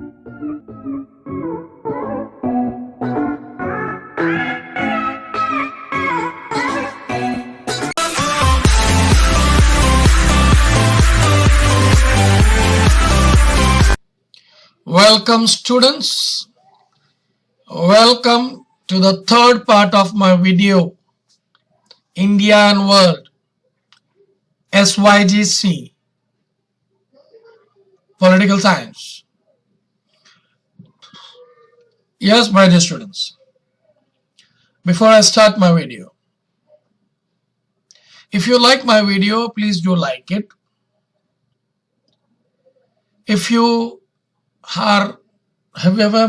Welcome students, welcome to the third part of my video, India and World, SYGC, Political Science. Yes, my dear students, before I start my video, if you like my video, please do like it. If you have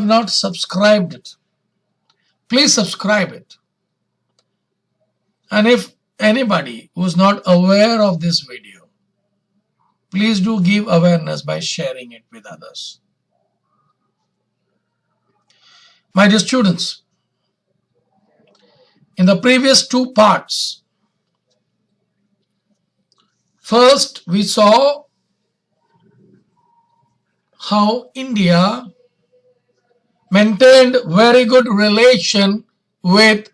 not subscribed it, please subscribe it. And if anybody who is not aware of this video, please do give awareness by sharing it with others. My dear students, in the previous two parts, first we saw how India maintained very good relation with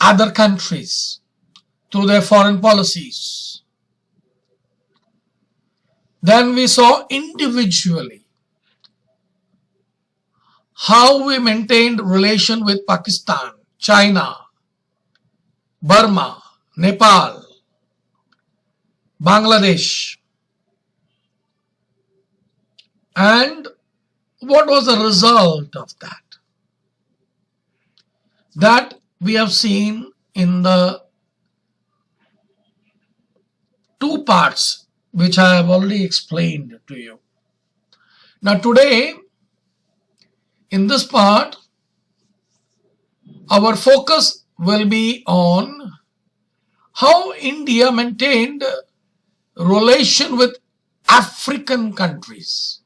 other countries through their foreign policies. Then we saw individually how we maintained relation with Pakistan, China, Burma, Nepal, Bangladesh, and what was the result of that? That we have seen in the two parts which I have already explained to you. Now today, in this part, our focus will be on how India maintained relation with African countries,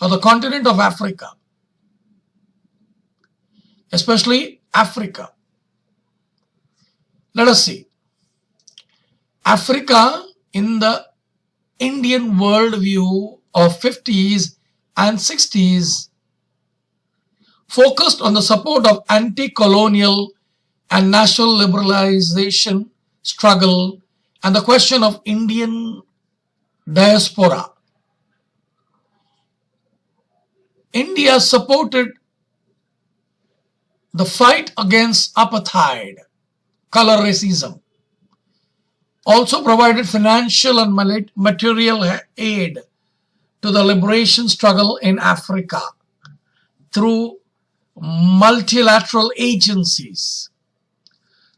or the continent of Africa, especially Africa. Let us see. Africa in the Indian worldview of 50s and 60s focused on the support of anti-colonial and national liberalization struggle and the question of Indian diaspora. India supported the fight against apartheid, color racism, also provided financial and material aid to the liberation struggle in Africa through multilateral agencies.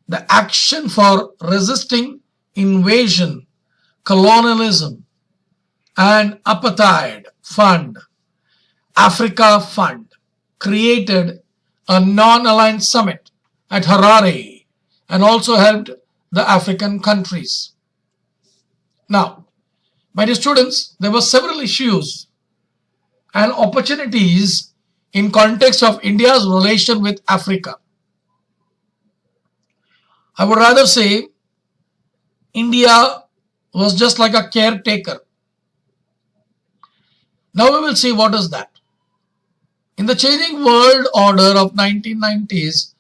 The Action for Resisting Invasion, Colonialism and Apartheid Fund, Africa Fund, created a non-aligned summit at Harare and also helped the African countries. Now, my dear students, there were several issues and opportunities in context of India's relation with Africa. I would rather say India was just like a caretaker. Now we will see what is that. In the changing world order of 1990s,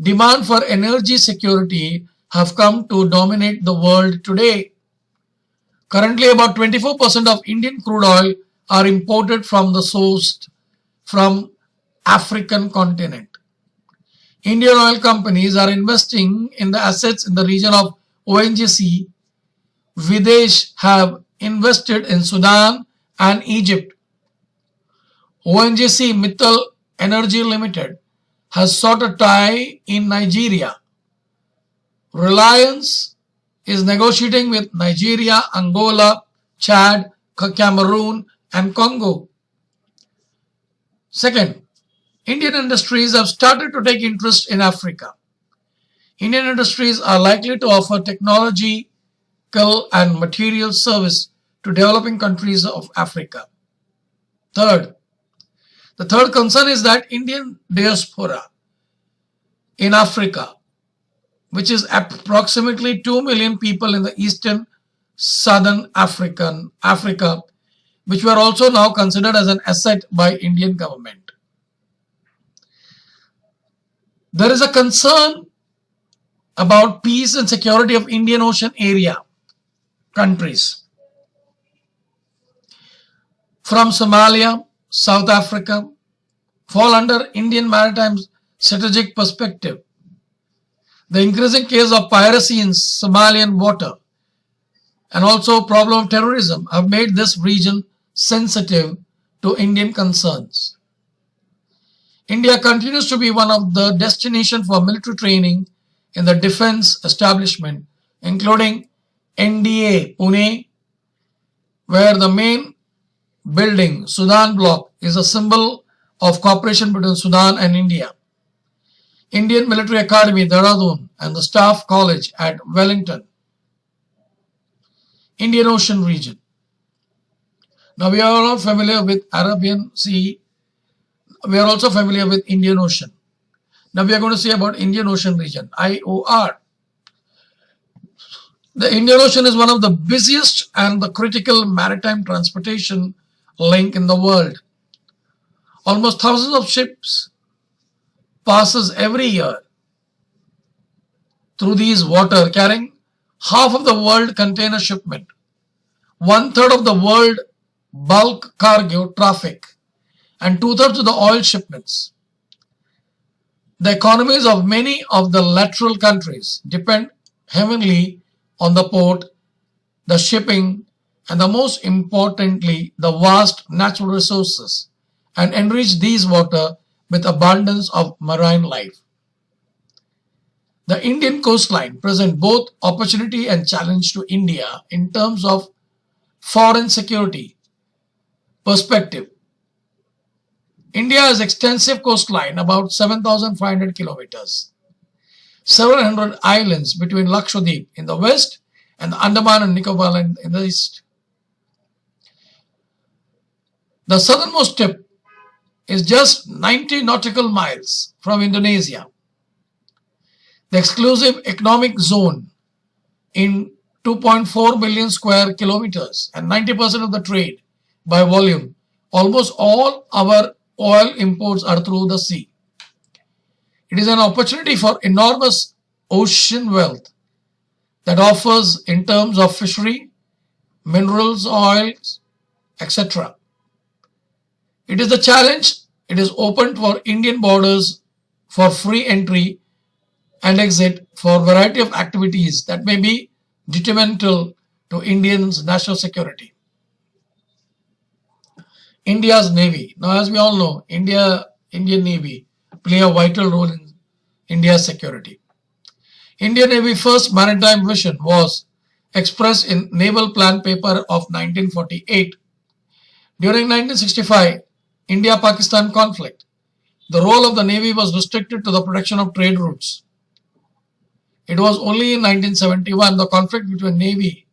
demand for energy security have come to dominate the world today. Currently, about 24% of Indian crude oil are imported from the source from African continent. Indian oil companies are investing in the assets in the region of ONGC. Videsh have invested in Sudan and Egypt. ONGC Mittal Energy Limited has sought a tie in Nigeria. Reliance is negotiating with Nigeria, Angola, Chad, Cameroon and Congo. Second, Indian industries have started to take interest in Africa. Indian industries are likely to offer technological and material service to developing countries of Africa. Third, the third concern is that Indian diaspora in Africa, which is approximately 2 million people in the eastern southern Africa, which were also now considered as an asset by Indian government. There is a concern about peace and security of Indian Ocean area countries. From Somalia, South Africa, fall under Indian maritime strategic perspective. The increasing case of piracy in Somalian water and also problem of terrorism have made this region sensitive to Indian concerns. India continues to be one of the destinations for military training in the defense establishment, including NDA Pune, where the main building, Sudan Block, is a symbol of cooperation between Sudan and India. Indian Military Academy, Dehradun, and the Staff College at Wellington. Indian Ocean region. Now we are all familiar with Arabian Sea. We are also familiar with Indian Ocean. Now we are going to see about Indian Ocean region, IOR. The Indian Ocean is one of the busiest and the critical maritime transportation link in the world. Almost thousands of ships passes every year through these water, carrying half of the world container shipment, 1/3 of the world bulk cargo traffic, and 2/3 of the oil shipments. The economies of many of the lateral countries depend heavily on the port, the shipping, and the most importantly, the vast natural resources, and enrich these water with abundance of marine life. The Indian coastline presents both opportunity and challenge to India in terms of foreign security perspective. India has extensive coastline, about 7,500 kilometers, 700 islands between Lakshadweep in the west and the Andaman and Nicobar in the east. The southernmost tip is just 90 nautical miles from Indonesia. The exclusive economic zone in 2.4 million square kilometers and 90% of the trade by volume. Almost all our oil imports are through the sea. It is an opportunity for enormous ocean wealth that offers in terms of fishery, minerals, oils, etc. It is the challenge. It is open for Indian borders for free entry and exit for a variety of activities that may be detrimental to Indians' national security. India's Navy. Now, as we all know, Indian Navy play a vital role in India's security. Indian Navy first maritime vision was expressed in Naval Plan Paper of 1948. During 1965, India-Pakistan conflict, the role of the Navy was restricted to the protection of trade routes. It was only in 1971, the conflict between Navy,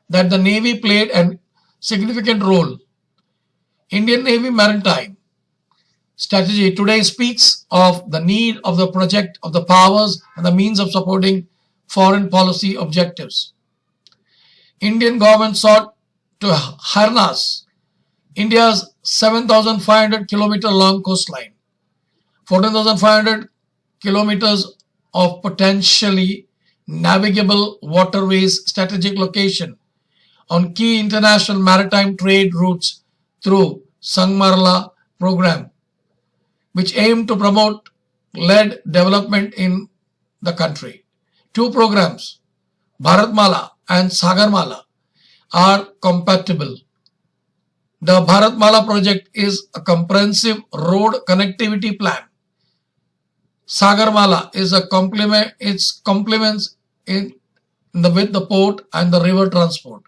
that the Navy played a significant role. Indian Navy maritime strategy today speaks of the need of the project of the powers and the means of supporting foreign policy objectives. Indian government sought to harness India's 7,500 kilometer long coastline, 14,500 kilometers of potentially navigable waterways strategic location on key international maritime trade routes through Sangmarla program, which aim to promote led development in the country. Two programs, Bharatmala and Sagarmala, are compatible. The Bharatmala project is a comprehensive road connectivity plan. Sagarmala is a complement. It complements with the port and the river transport.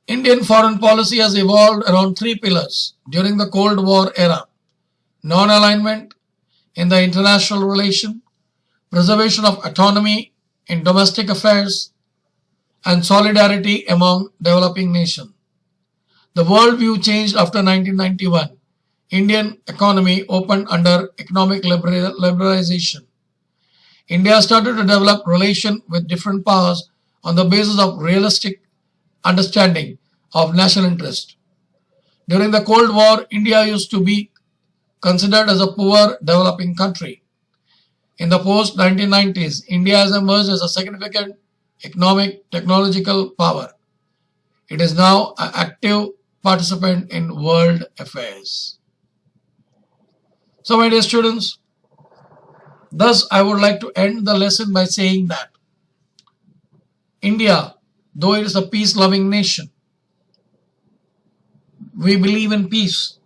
Indian foreign policy has evolved around three pillars during the Cold War era: non-alignment in the international relation, preservation of autonomy in domestic affairs, and solidarity among developing nations. The worldview changed after 1991. Indian economy opened under economic liberalization. India started to develop relation with different powers on the basis of realistic understanding of national interest. During the Cold War, India used to be considered as a poor developing country. In the post-1990s, India has emerged as a significant economic, technological power. It is now an active participant in world affairs. So, my dear students, thus I would like to end the lesson by saying that India, though it is a peace-loving nation, we believe in peace.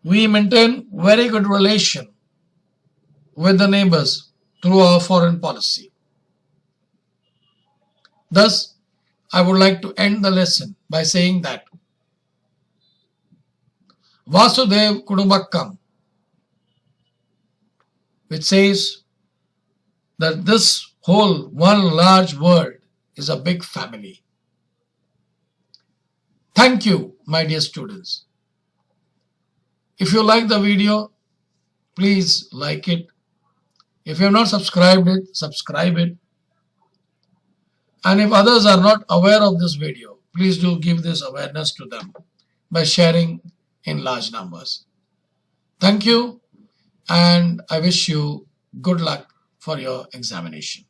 We maintain very good relation with the neighbors through our foreign policy. Thus, I would like to end the lesson by saying that Vasudev Kudumbakam, which says that this whole one large world is a big family. Thank you, my dear students. If you like the video, please like it. If you have not subscribed it, subscribe it. And if others are not aware of this video, please do give this awareness to them by sharing in large numbers. Thank you, and I wish you good luck for your examination.